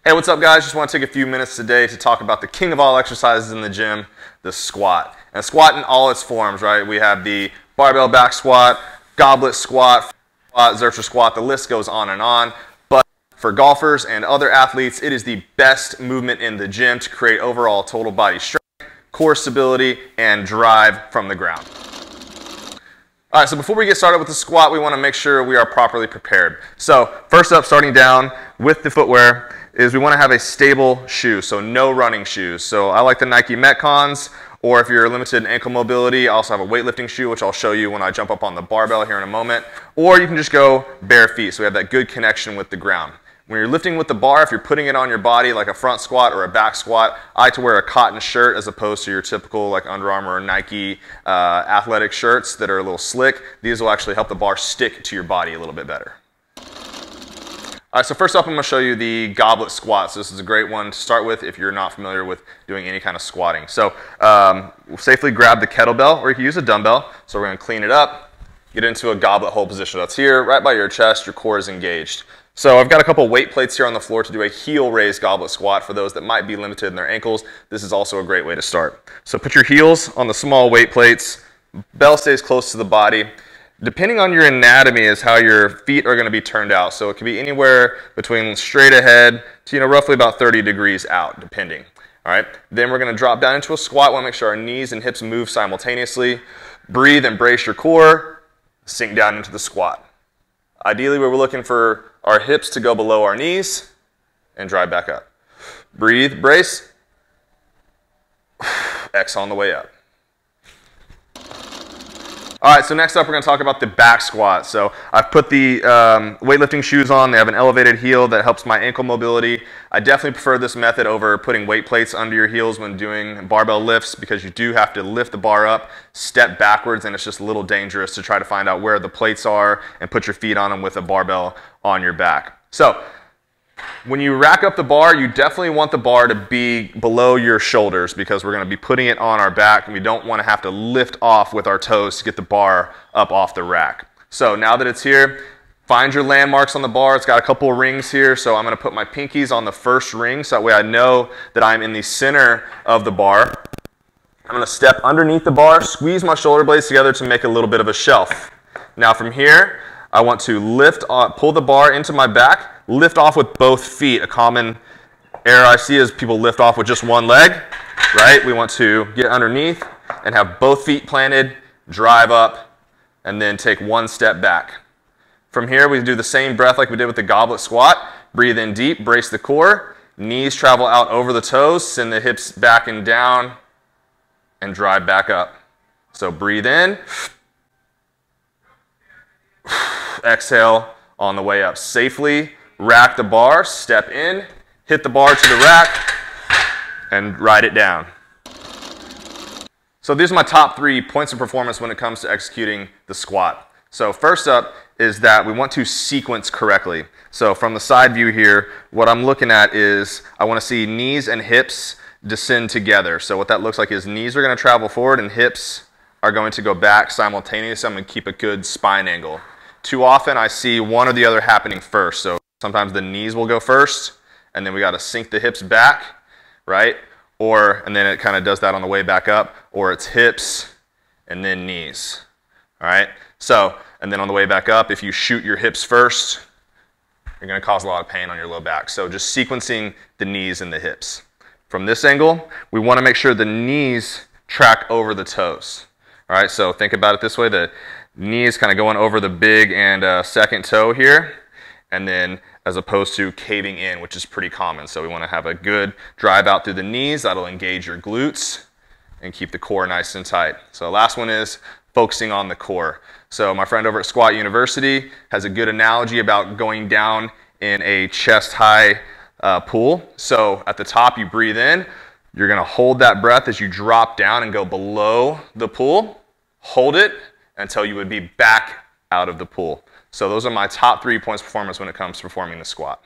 Hey, what's up guys? Just want to take a few minutes today to talk about the king of all exercises in the gym, the squat. And squat in all its forms, right? We have the barbell back squat, goblet squat, Xerxes squat, the list goes on and on. But for golfers and other athletes, it is the best movement in the gym to create overall total body strength, core stability, and drive from the ground. All right, so before we get started with the squat, we want to make sure we are properly prepared. So first up, starting down with the footwear, is we want to have a stable shoe, so no running shoes. So I like the Nike Metcons, or if you're limited in ankle mobility, I also have a weightlifting shoe, which I'll show you when I jump up on the barbell here in a moment. Or you can just go bare feet, so we have that good connection with the ground. When you're lifting with the bar, if you're putting it on your body like a front squat or a back squat, I like to wear a cotton shirt as opposed to your typical like Under Armour or Nike athletic shirts that are a little slick. These will actually help the bar stick to your body a little bit better. All right, so first up I'm going to show you the goblet squat. So this is a great one to start with if you're not familiar with doing any kind of squatting. So we'll safely grab the kettlebell, or you can use a dumbbell. So we're going to clean it up, get into a goblet hold position. That's here, right by your chest, your core is engaged. So I've got a couple weight plates here on the floor to do a heel raise goblet squat. For those that might be limited in their ankles, this is also a great way to start. So put your heels on the small weight plates, bell stays close to the body. Depending on your anatomy is how your feet are going to be turned out. So it can be anywhere between straight ahead to roughly about 30 degrees out, depending. All right. Then we're going to drop down into a squat. We want to make sure our knees and hips move simultaneously. Breathe and brace your core. Sink down into the squat. Ideally, we're looking for our hips to go below our knees and drive back up. Breathe, brace. Exhale on the way up. All right, so next up we're going to talk about the back squat. So I've put the weightlifting shoes on. They have an elevated heel that helps my ankle mobility. I definitely prefer this method over putting weight plates under your heels when doing barbell lifts, because you do have to lift the bar up, step backwards, and it's just a little dangerous to try to find out where the plates are and put your feet on them with a barbell on your back. So when you rack up the bar, you definitely want the bar to be below your shoulders, because we're going to be putting it on our back and we don't want to have to lift off with our toes to get the bar up off the rack. So now that it's here, find your landmarks on the bar. It's got a couple of rings here, so I'm going to put my pinkies on the first ring so that way I know that I'm in the center of the bar. I'm going to step underneath the bar, squeeze my shoulder blades together to make a little bit of a shelf. Now from here, I want to lift, pull the bar into my back, lift off with both feet. A common error I see is people lift off with just one leg, right? We want to get underneath and have both feet planted, drive up, and then take one step back. From here, we do the same breath like we did with the goblet squat. Breathe in deep, brace the core, knees travel out over the toes, send the hips back and down, and drive back up. So breathe in, exhale on the way up. Safely rack the bar, step in, hit the bar to the rack, and ride it down. So these are my top 3 points of performance when it comes to executing the squat. So first up is that we want to sequence correctly. So from the side view here, what I'm looking at is I want to see knees and hips descend together. So what that looks like is knees are going to travel forward and hips are going to go back simultaneously. I'm going to keep a good spine angle. Too often I see one or the other happening first. So sometimes the knees will go first, and then we got to sink the hips back, right? And then it kind of does that on the way back up, or it's hips and then knees, all right? So, and then on the way back up, if you shoot your hips first, you're going to cause a lot of pain on your low back. So just sequencing the knees and the hips. From this angle, we want to make sure the knees track over the toes, all right? So think about it this way, the knees kind of going over the big and second toe here, and then as opposed to caving in, which is pretty common. So we want to have a good drive out through the knees. That'll engage your glutes and keep the core nice and tight. So the last one is focusing on the core. So my friend over at Squat University has a good analogy about going down in a chest-high pool. So at the top, you breathe in. You're going to hold that breath as you drop down and go below the pool. Hold it until you would be back out of the pool. So those are my top 3 points of performance when it comes to performing the squat.